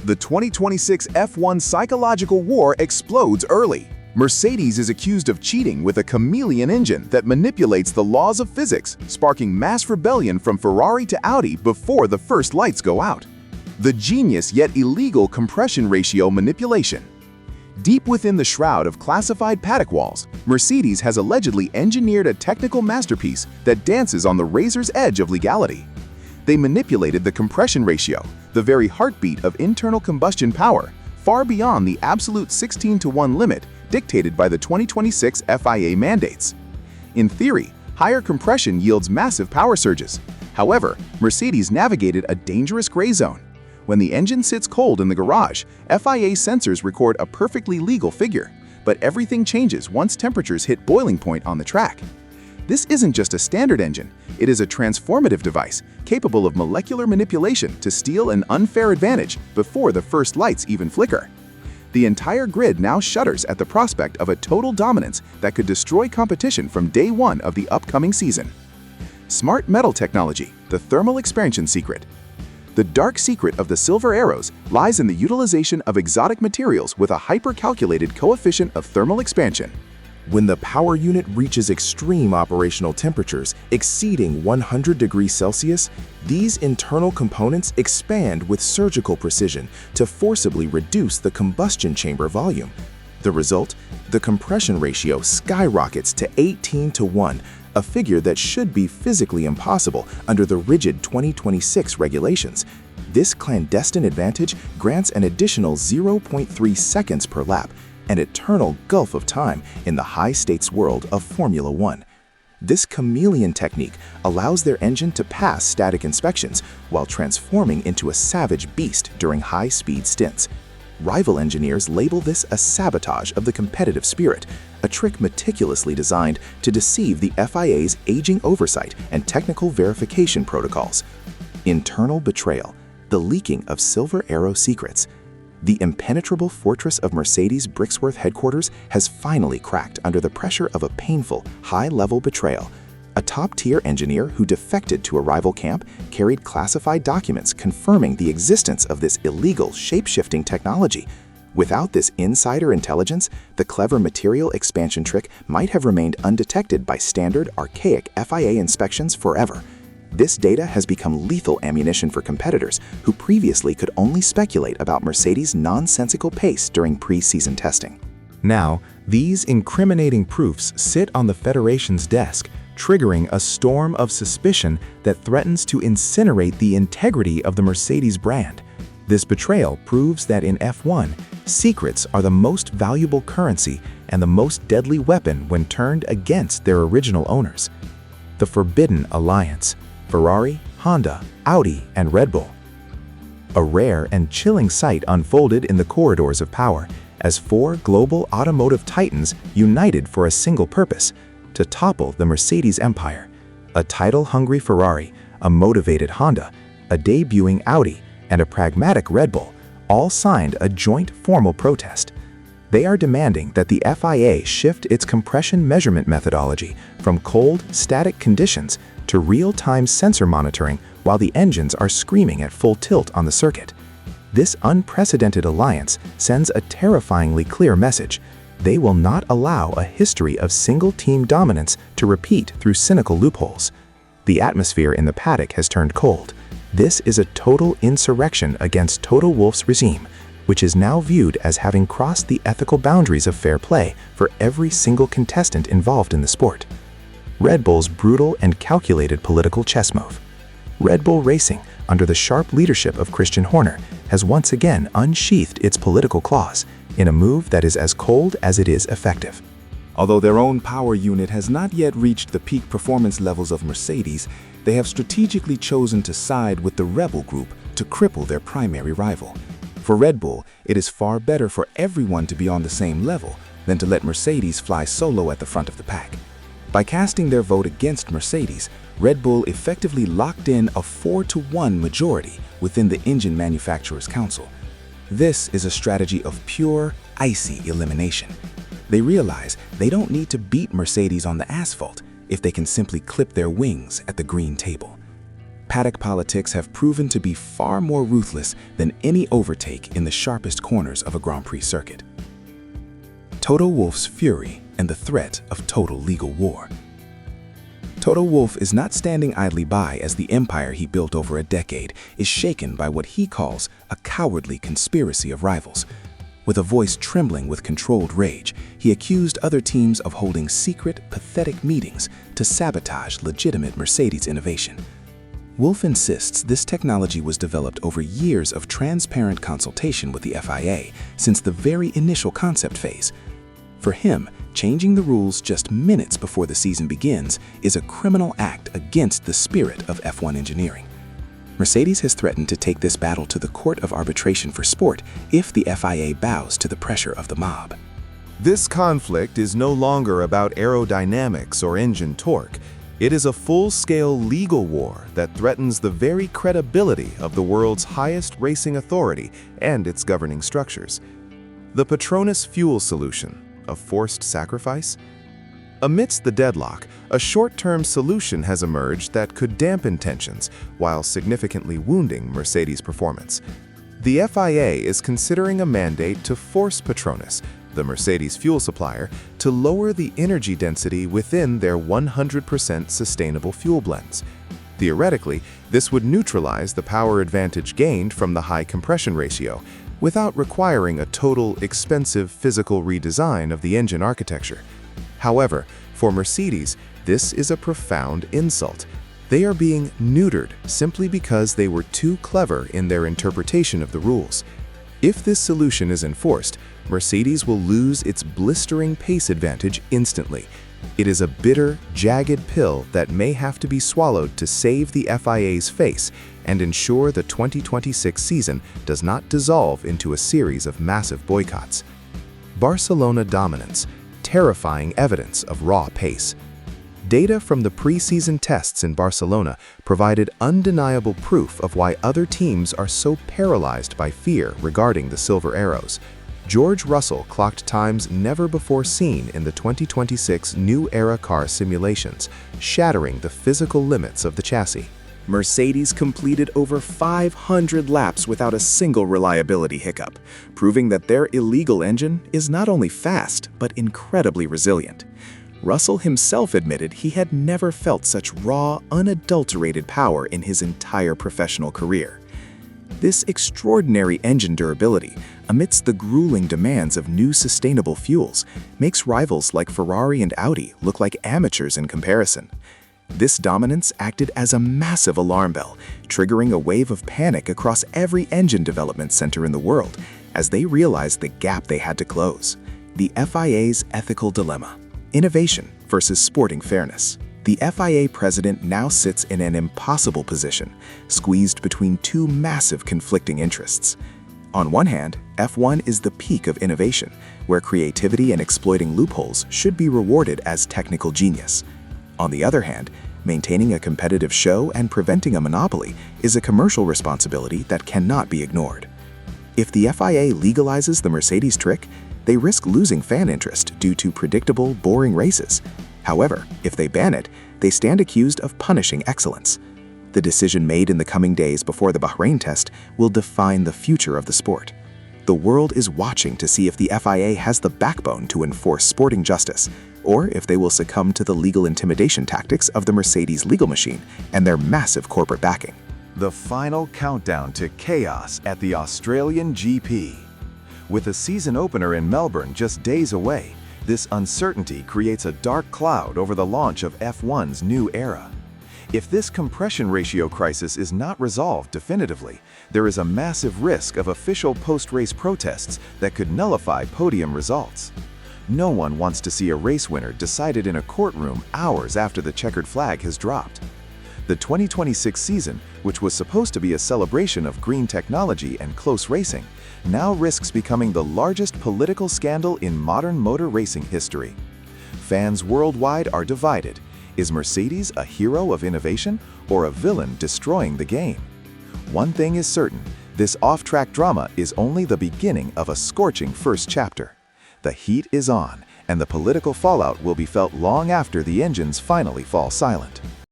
The 2026 F1 psychological war explodes early. Mercedes is accused of cheating with a Chameleon engine that manipulates the laws of physics, sparking mass rebellion from Ferrari to Audi before the first lights go out. The genius yet illegal compression ratio manipulation. Deep within the shroud of classified paddock walls, Mercedes has allegedly engineered a technical masterpiece that dances on the razor's edge of legality. They manipulated the compression ratio, the very heartbeat of internal combustion power, far beyond the absolute 16-to-1 limit dictated by the 2026 FIA mandates. In theory, higher compression yields massive power surges. However, Mercedes navigated a dangerous gray zone. When the engine sits cold in the garage, FIA sensors record a perfectly legal figure, but everything changes once temperatures hit boiling point on the track. This isn't just a standard engine, it is a transformative device capable of molecular manipulation to steal an unfair advantage before the first lights even flicker. The entire grid now shudders at the prospect of a total dominance that could destroy competition from day one of the upcoming season. Smart metal technology, the thermal expansion secret. The dark secret of the silver arrows lies in the utilization of exotic materials with a hyper-calculated coefficient of thermal expansion. When the power unit reaches extreme operational temperatures exceeding 100 degrees Celsius, these internal components expand with surgical precision to forcibly reduce the combustion chamber volume. The result? The compression ratio skyrockets to 18-to-1, a figure that should be physically impossible under the rigid 2026 regulations. This clandestine advantage grants an additional 0.3 seconds per lap, an eternal gulf of time in the high-stakes world of Formula One. This Chameleon technique allows their engine to pass static inspections while transforming into a savage beast during high-speed stints. Rival engineers label this a sabotage of the competitive spirit, a trick meticulously designed to deceive the FIA's aging oversight and technical verification protocols. Internal betrayal, the leaking of Silver Arrow secrets. The impenetrable fortress of Mercedes' Brixworth headquarters has finally cracked under the pressure of a painful, high-level betrayal. A top-tier engineer who defected to a rival camp carried classified documents confirming the existence of this illegal shape-shifting technology. Without this insider intelligence, the clever material expansion trick might have remained undetected by standard, archaic FIA inspections forever. This data has become lethal ammunition for competitors who previously could only speculate about Mercedes' nonsensical pace during pre-season testing. Now, these incriminating proofs sit on the Federation's desk, triggering a storm of suspicion that threatens to incinerate the integrity of the Mercedes brand. This betrayal proves that in F1, secrets are the most valuable currency and the most deadly weapon when turned against their original owners. The Forbidden Alliance. Ferrari, Honda, Audi, and Red Bull. A rare and chilling sight unfolded in the corridors of power as four global automotive titans united for a single purpose: to topple the Mercedes empire. A title-hungry Ferrari, a motivated Honda, a debuting Audi, and a pragmatic Red Bull all signed a joint formal protest. They are demanding that the FIA shift its compression measurement methodology from cold, static conditions to real-time sensor monitoring while the engines are screaming at full tilt on the circuit. This unprecedented alliance sends a terrifyingly clear message. They will not allow a history of single-team dominance to repeat through cynical loopholes. The atmosphere in the paddock has turned cold. This is a total insurrection against Toto Wolff's regime, which is now viewed as having crossed the ethical boundaries of fair play for every single contestant involved in the sport. Red Bull's brutal and calculated political chess move. Red Bull Racing, under the sharp leadership of Christian Horner, has once again unsheathed its political claws in a move that is as cold as it is effective. Although their own power unit has not yet reached the peak performance levels of Mercedes, they have strategically chosen to side with the rebel group to cripple their primary rival. For Red Bull, it is far better for everyone to be on the same level than to let Mercedes fly solo at the front of the pack. By casting their vote against Mercedes, Red Bull effectively locked in a 4-to-1 majority within the engine manufacturers' council. This is a strategy of pure, icy elimination. They realize they don't need to beat Mercedes on the asphalt if they can simply clip their wings at the green table. paddock politics have proven to be far more ruthless than any overtake in the sharpest corners of a Grand Prix circuit. Toto Wolff's fury and the threat of total legal war. Toto Wolff is not standing idly by as the empire he built over a decade is shaken by what he calls a cowardly conspiracy of rivals. With a voice trembling with controlled rage, he accused other teams of holding secret, pathetic meetings to sabotage legitimate Mercedes innovation. Wolff insists this technology was developed over years of transparent consultation with the FIA since the very initial concept phase. For him, changing the rules just minutes before the season begins is a criminal act against the spirit of F1 engineering. Mercedes has threatened to take this battle to the Court of Arbitration for Sport if the FIA bows to the pressure of the mob. This conflict is no longer about aerodynamics or engine torque. It is a full-scale legal war that threatens the very credibility of the world's highest racing authority and its governing structures. The Petronas fuel solution, a forced sacrifice? Amidst the deadlock, a short-term solution has emerged that could dampen tensions while significantly wounding Mercedes' performance. The FIA is considering a mandate to force Petronas, the Mercedes fuel supplier, to lower the energy density within their 100% sustainable fuel blends. Theoretically, this would neutralize the power advantage gained from the high compression ratio, without requiring a total, expensive physical redesign of the engine architecture. However, for Mercedes, this is a profound insult. They are being neutered simply because they were too clever in their interpretation of the rules. If this solution is enforced, Mercedes will lose its blistering pace advantage instantly. It is a bitter, jagged pill that may have to be swallowed to save the FIA's face and ensure the 2026 season does not dissolve into a series of massive boycotts. Barcelona dominance. Terrifying evidence of raw pace. Data from the pre-season tests in Barcelona provided undeniable proof of why other teams are so paralyzed by fear regarding the silver arrows. George Russell clocked times never before seen in the 2026 New Era car simulations, shattering the physical limits of the chassis. Mercedes completed over 500 laps without a single reliability hiccup, proving that their illegal engine is not only fast, but incredibly resilient. Russell himself admitted he had never felt such raw, unadulterated power in his entire professional career. This extraordinary engine durability, amidst the grueling demands of new sustainable fuels, makes rivals like Ferrari and Audi look like amateurs in comparison. This dominance acted as a massive alarm bell, triggering a wave of panic across every engine development center in the world as they realized the gap they had to close. The FIA's ethical dilemma: innovation versus sporting fairness. The FIA president now sits in an impossible position, squeezed between two massive conflicting interests. On one hand, F1 is the peak of innovation, where creativity and exploiting loopholes should be rewarded as technical genius. On the other hand, maintaining a competitive show and preventing a monopoly is a commercial responsibility that cannot be ignored. If the FIA legalizes the Mercedes trick, they risk losing fan interest due to predictable, boring races. However, if they ban it, they stand accused of punishing excellence. The decision made in the coming days before the Bahrain test will define the future of the sport. The world is watching to see if the FIA has the backbone to enforce sporting justice, or if they will succumb to the legal intimidation tactics of the Mercedes legal machine and their massive corporate backing. The final countdown to chaos at the Australian GP. With the season opener in Melbourne just days away, this uncertainty creates a dark cloud over the launch of F1's new era. If this compression ratio crisis is not resolved definitively, there is a massive risk of official post-race protests that could nullify podium results. No one wants to see a race winner decided in a courtroom hours after the checkered flag has dropped. The 2026 season, which was supposed to be a celebration of green technology and close racing, now risks becoming the largest political scandal in modern motor racing history. Fans worldwide are divided. Is Mercedes a hero of innovation or a villain destroying the game? One thing is certain, this off-track drama is only the beginning of a scorching first chapter. The heat is on, and the political fallout will be felt long after the engines finally fall silent.